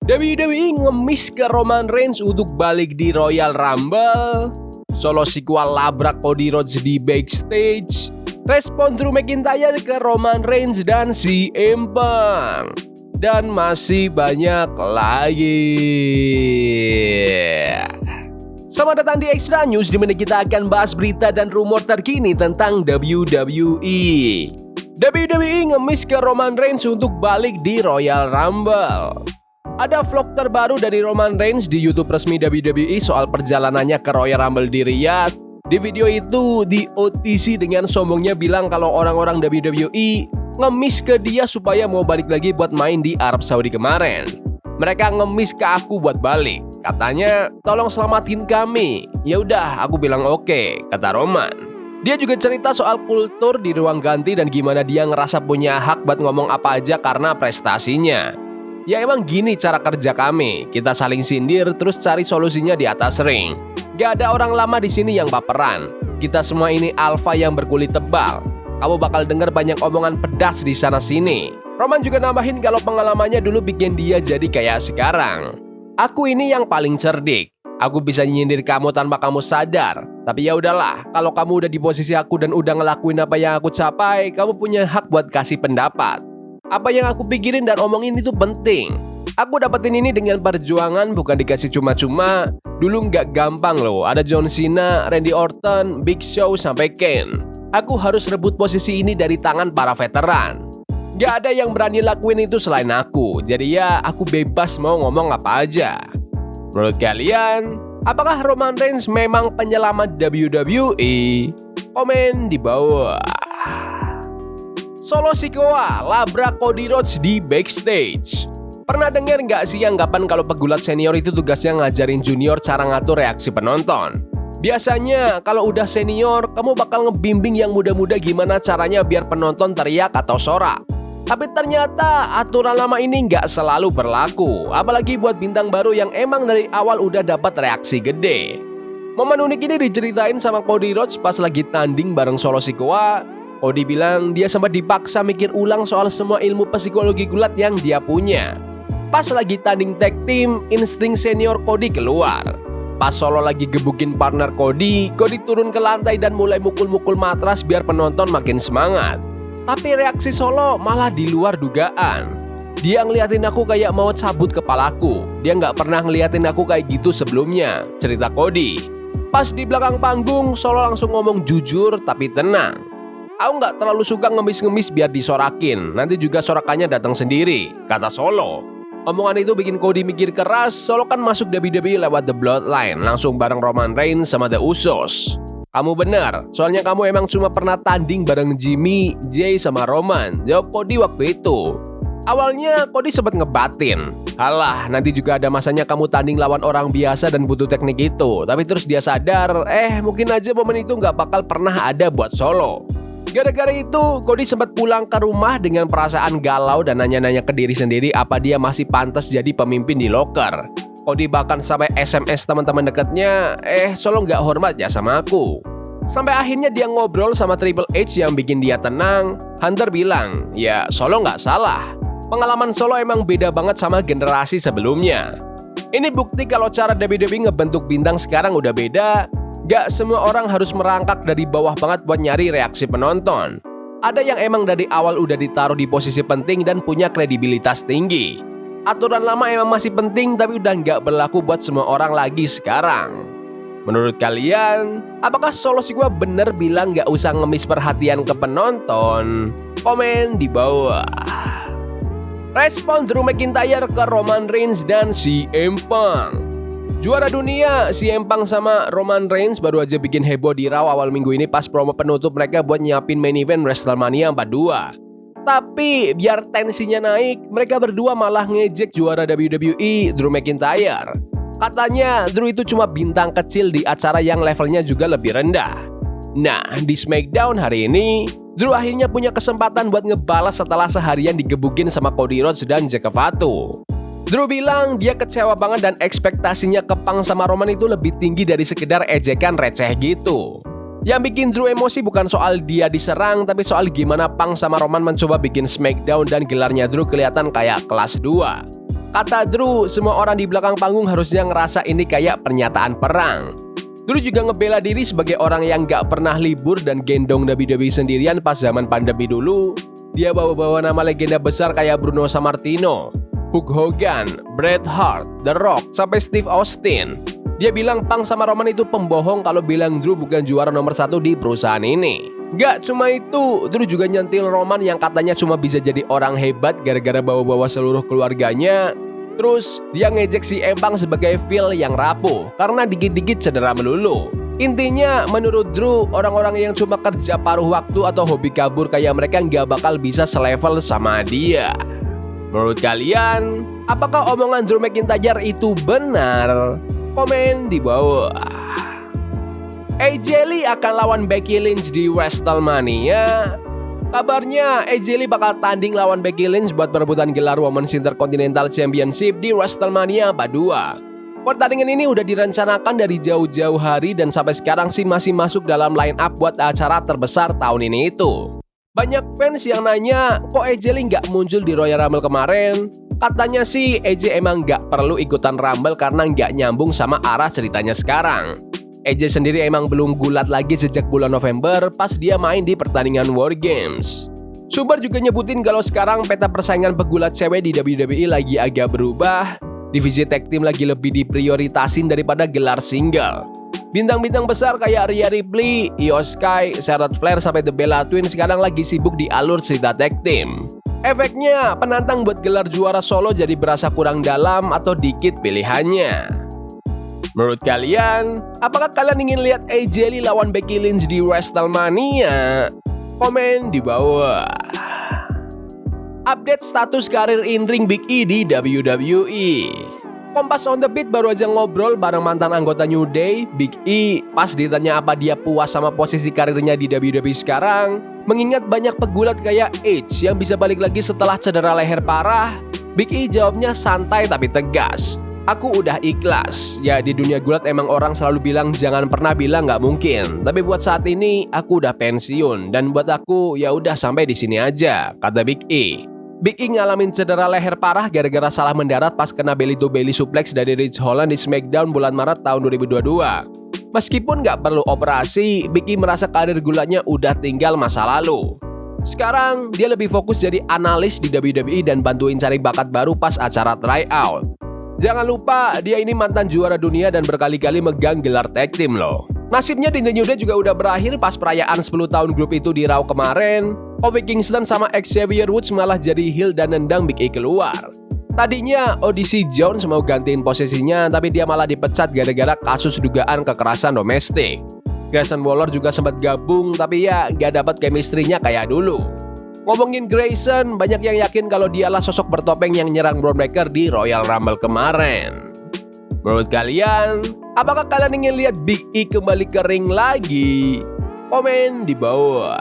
WWE ngemis ke Roman Reigns untuk balik di Royal Rumble. Solo Sikoa labrak Cody Rhodes di backstage. Respon Drew McIntyre ke Roman Reigns dan CM Punk. Dan masih banyak lagi. Selamat datang di Extra News, di mana kita akan bahas berita dan rumor terkini tentang WWE. WWE ngemis ke Roman Reigns untuk balik di Royal Rumble. Ada vlog terbaru dari Roman Reigns di YouTube resmi WWE soal perjalanannya ke Royal Rumble di Riyadh. Di video itu, di OTC dengan sombongnya bilang kalau orang-orang WWE ngemis ke dia supaya mau balik lagi buat main di Arab Saudi kemarin. Mereka ngemis ke aku buat balik. Katanya, tolong selamatin kami. Ya udah, aku bilang oke, kata Roman. Dia juga cerita soal kultur di ruang ganti dan gimana dia ngerasa punya hak buat ngomong apa aja karena prestasinya. Ya emang gini cara kerja kami, kita saling sindir terus cari solusinya di atas ring. Gak ada orang lama di sini yang baperan. Kita semua ini alpha yang berkulit tebal. Kamu bakal denger banyak omongan pedas di sana sini. Roman juga nambahin kalau pengalamannya dulu bikin dia jadi kayak sekarang. Aku ini yang paling cerdik. Aku bisa nyindir kamu tanpa kamu sadar. Tapi ya udahlah, kalau kamu udah di posisi aku dan udah ngelakuin apa yang aku capai, kamu punya hak buat kasih pendapat. Apa yang aku pikirin dan omongin itu penting. Aku dapetin ini dengan perjuangan, bukan dikasih cuma-cuma. Dulu nggak gampang loh, ada John Cena, Randy Orton, Big Show, sampai Kane. Aku harus rebut posisi ini dari tangan para veteran. Nggak ada yang berani lakuin itu selain aku. Jadi ya, aku bebas mau ngomong apa aja. Menurut kalian, apakah Roman Reigns memang penyelamat WWE? Komen di bawah. Solo Sikoa labrak Cody Rhodes di backstage. Pernah dengar nggak sih anggapan kalau pegulat senior itu tugasnya ngajarin junior cara ngatur reaksi penonton? Biasanya kalau udah senior, kamu bakal ngebimbing yang muda-muda gimana caranya biar penonton teriak atau sorak. Tapi ternyata aturan lama ini nggak selalu berlaku, apalagi buat bintang baru yang emang dari awal udah dapat reaksi gede. Momen unik ini diceritain sama Cody Rhodes pas lagi tanding bareng Solo Sikoa. Cody bilang dia sempat dipaksa mikir ulang soal semua ilmu psikologi gulat yang dia punya. Pas lagi tanding tag team, insting senior Cody keluar. Pas Solo lagi gebukin partner Cody turun ke lantai dan mulai mukul-mukul matras biar penonton makin semangat. Tapi reaksi Solo malah di luar dugaan. Dia ngeliatin aku kayak mau cabut kepalaku. Dia nggak pernah ngeliatin aku kayak gitu sebelumnya, cerita Cody. Pas di belakang panggung, Solo langsung ngomong jujur tapi tenang. Aku nggak terlalu suka ngemis-ngemis biar disorakin, nanti juga sorakannya datang sendiri, kata Solo. Omongan itu bikin Cody mikir keras. Solo kan masuk WWE lewat The Bloodline, langsung bareng Roman Reigns sama The Usos. Kamu benar, soalnya kamu emang cuma pernah tanding bareng Jimmy, Jay, sama Roman, jawab Cody waktu itu. Awalnya Cody sempat ngebatin, halah nanti juga ada masanya kamu tanding lawan orang biasa dan butuh teknik itu. Tapi terus dia sadar, mungkin aja momen itu nggak bakal pernah ada buat Solo. Gara-gara itu, Cody sempat pulang ke rumah dengan perasaan galau dan nanya-nanya ke diri sendiri apa dia masih pantas jadi pemimpin di locker. Cody bahkan sampai SMS teman-teman dekatnya, Solo nggak hormat ya sama aku. Sampai akhirnya dia ngobrol sama Triple H yang bikin dia tenang. Hunter bilang, ya Solo nggak salah. Pengalaman Solo emang beda banget sama generasi sebelumnya. Ini bukti kalau cara WWE ngebentuk bintang sekarang udah beda. Gak semua orang harus merangkak dari bawah banget buat nyari reaksi penonton. Ada yang emang dari awal udah ditaruh di posisi penting dan punya kredibilitas tinggi. Aturan lama emang masih penting tapi udah gak berlaku buat semua orang lagi sekarang. Menurut kalian, apakah Solo Sikoa bener bilang gak usah ngemis perhatian ke penonton? Komen di bawah. Respon Drew McIntyre ke Roman Reigns dan CM Punk. Juara dunia CM Punk sama Roman Reigns baru aja bikin heboh di Raw awal minggu ini pas promo penutup mereka buat nyiapin main event WrestleMania 42. Tapi biar tensinya naik, mereka berdua malah ngejek juara WWE Drew McIntyre. Katanya Drew itu cuma bintang kecil di acara yang levelnya juga lebih rendah. Nah, di SmackDown hari ini, Drew akhirnya punya kesempatan buat ngebalas setelah seharian digebukin sama Cody Rhodes dan Jake Fatu. Drew bilang dia kecewa banget dan ekspektasinya ke Punk sama Roman itu lebih tinggi dari sekedar ejekan receh gitu. Yang bikin Drew emosi bukan soal dia diserang, tapi soal gimana Punk sama Roman mencoba bikin SmackDown dan gelarnya Drew kelihatan kayak kelas 2. Kata Drew, semua orang di belakang panggung harusnya ngerasa ini kayak pernyataan perang. Drew juga ngebela diri sebagai orang yang gak pernah libur dan gendong WWE sendirian pas zaman pandemi dulu. Dia bawa-bawa nama legenda besar kayak Bruno Sammartino, Hulk Hogan, Bret Hart, The Rock, sampai Steve Austin. Dia bilang Punk sama Roman itu pembohong kalau bilang Drew bukan juara nomor 1 di perusahaan ini. Gak cuma itu, Drew juga nyentil Roman yang katanya cuma bisa jadi orang hebat gara-gara bawa-bawa seluruh keluarganya. Terus dia ngejek si Punk sebagai Phil yang rapuh karena dikit-dikit cedera melulu. Intinya menurut Drew, orang-orang yang cuma kerja paruh waktu atau hobi kabur kayak mereka nggak bakal bisa selevel sama dia. Menurut kalian, apakah omongan Drew McIntyre itu benar? Komen di bawah. AJ Lee akan lawan Becky Lynch di WrestleMania. Kabarnya AJ Lee bakal tanding lawan Becky Lynch buat perebutan gelar Women's Intercontinental Championship di WrestleMania 42. Pertandingan ini udah direncanakan dari jauh-jauh hari dan sampai sekarang sih masih masuk dalam line up buat acara terbesar tahun ini itu. Banyak fans yang nanya, kok AJ Lee nggak muncul di Royal Rumble kemarin? Katanya sih AJ emang nggak perlu ikutan Rumble karena nggak nyambung sama arah ceritanya sekarang. AJ sendiri emang belum gulat lagi sejak bulan November pas dia main di pertandingan War Games. Subar juga nyebutin kalau sekarang peta persaingan pegulat cewek di WWE lagi agak berubah. Divisi tag team lagi lebih diprioritasin daripada gelar single. Bintang-bintang besar kayak Rhea Ripley, Io Sky, Charlotte Flair sampai The Bella Twins sekarang lagi sibuk di alur cerita tag team. Efeknya, penantang buat gelar juara solo jadi berasa kurang dalam atau dikit pilihannya. Menurut kalian, apakah kalian ingin lihat AJ Lee lawan Becky Lynch di WrestleMania? Komen di bawah. Update status karir in-ring Big E di WWE. Kompas on the Beat baru aja ngobrol bareng mantan anggota New Day, Big E, pas ditanya apa dia puas sama posisi karirnya di WWE sekarang. Mengingat banyak pegulat kayak Edge yang bisa balik lagi setelah cedera leher parah, Big E jawabnya santai tapi tegas. Aku udah ikhlas. Ya di dunia gulat emang orang selalu bilang jangan pernah bilang nggak mungkin. Tapi buat saat ini aku udah pensiun dan buat aku ya udah sampai di sini aja, kata Big E. Big E ngalamin cedera leher parah gara-gara salah mendarat pas kena belly to belly suplex dari Ridge Holland di SmackDown bulan Maret tahun 2022. Meskipun nggak perlu operasi, Big E merasa karir gulatnya udah tinggal masa lalu. Sekarang dia lebih fokus jadi analis di WWE dan bantuin cari bakat baru pas acara tryout. Jangan lupa, dia ini mantan juara dunia dan berkali-kali megang gelar tag team loh. Nasibnya di The New Day juga udah berakhir pas perayaan 10 tahun grup itu di Raw kemarin. Kofi Kingston sama Xavier Woods malah jadi heel dan nendang Big E keluar. Tadinya Odyssey Jones mau gantiin posisinya, tapi dia malah dipecat gara-gara kasus dugaan kekerasan domestik. Grayson Waller juga sempat gabung, tapi ya gak dapat chemistry-nya kayak dulu. Ngomongin Grayson, banyak yang yakin kalau dialah sosok bertopeng yang nyerang Braun Breaker di Royal Rumble kemarin. Menurut kalian, apakah kalian ingin lihat Big E kembali ke ring lagi? Komen di bawah.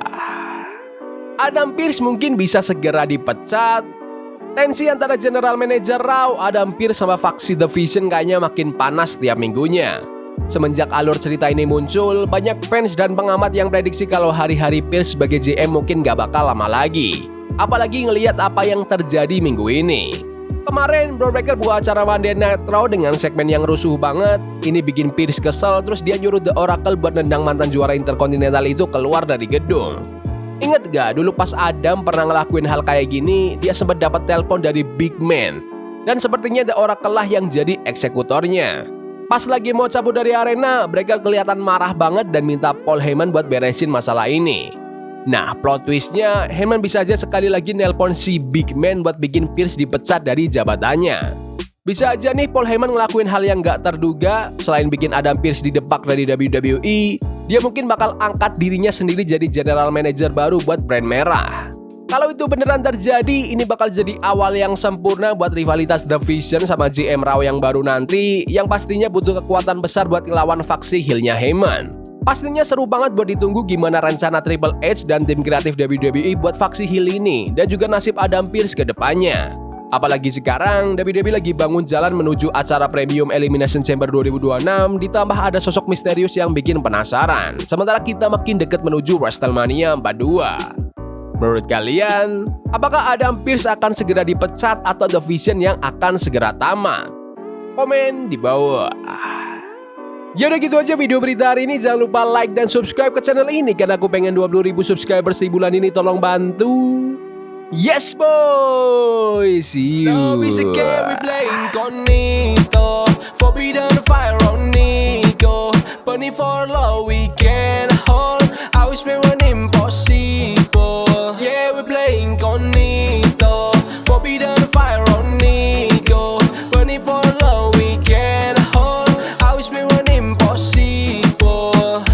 Adam Pearce mungkin bisa segera dipecat. Tensi antara General Manager Raw, Adam Pearce sama faksi The Vision kayaknya makin panas tiap minggunya. Semenjak alur cerita ini muncul, banyak fans dan pengamat yang prediksi kalau hari-hari Pearce sebagai GM mungkin gak bakal lama lagi. Apalagi ngelihat apa yang terjadi minggu ini. Kemarin, Braun Breaker buat acara Monday Night Raw dengan segmen yang rusuh banget. Ini bikin Pearce kesel, terus dia nyuruh The Oracle buat nendang mantan juara Intercontinental itu keluar dari gedung. Ingat gak, dulu pas Adam pernah ngelakuin hal kayak gini, dia sempat dapat telepon dari Big Man. Dan sepertinya The Oracle lah yang jadi eksekutornya. Pas lagi mau cabut dari arena, Breaker kelihatan marah banget dan minta Paul Heyman buat beresin masalah ini. Nah, plot twistnya, Heyman bisa aja sekali lagi nelpon si Big Man buat bikin Pearce dipecat dari jabatannya. Bisa aja nih Paul Heyman ngelakuin hal yang gak terduga, selain bikin Adam Pearce didepak dari WWE, dia mungkin bakal angkat dirinya sendiri jadi general manager baru buat brand merah. Kalau itu beneran terjadi, ini bakal jadi awal yang sempurna buat rivalitas The Vision sama GM Raw yang baru nanti, yang pastinya butuh kekuatan besar buat ngelawan faksi heel-nya Heyman. Pastinya seru banget buat ditunggu gimana rencana Triple H dan tim kreatif WWE buat faksi heel ini, dan juga nasib Adam Pearce ke depannya. Apalagi sekarang, WWE lagi bangun jalan menuju acara Premium Elimination Chamber 2026, ditambah ada sosok misterius yang bikin penasaran, sementara kita makin deket menuju WrestleMania 42. Menurut kalian, apakah Adam Pearce akan segera dipecat atau The Vision yang akan segera tamat? Komen di bawah. Ya udah gitu aja video berita hari ini. Jangan lupa like dan subscribe ke channel ini karena aku pengen 20.000 subscribers di bulan ini. Tolong bantu. Yes boy, see you. Love is a game we play incognito. Forbidden fire on Nico. Bunny for love we can hold. I wish we were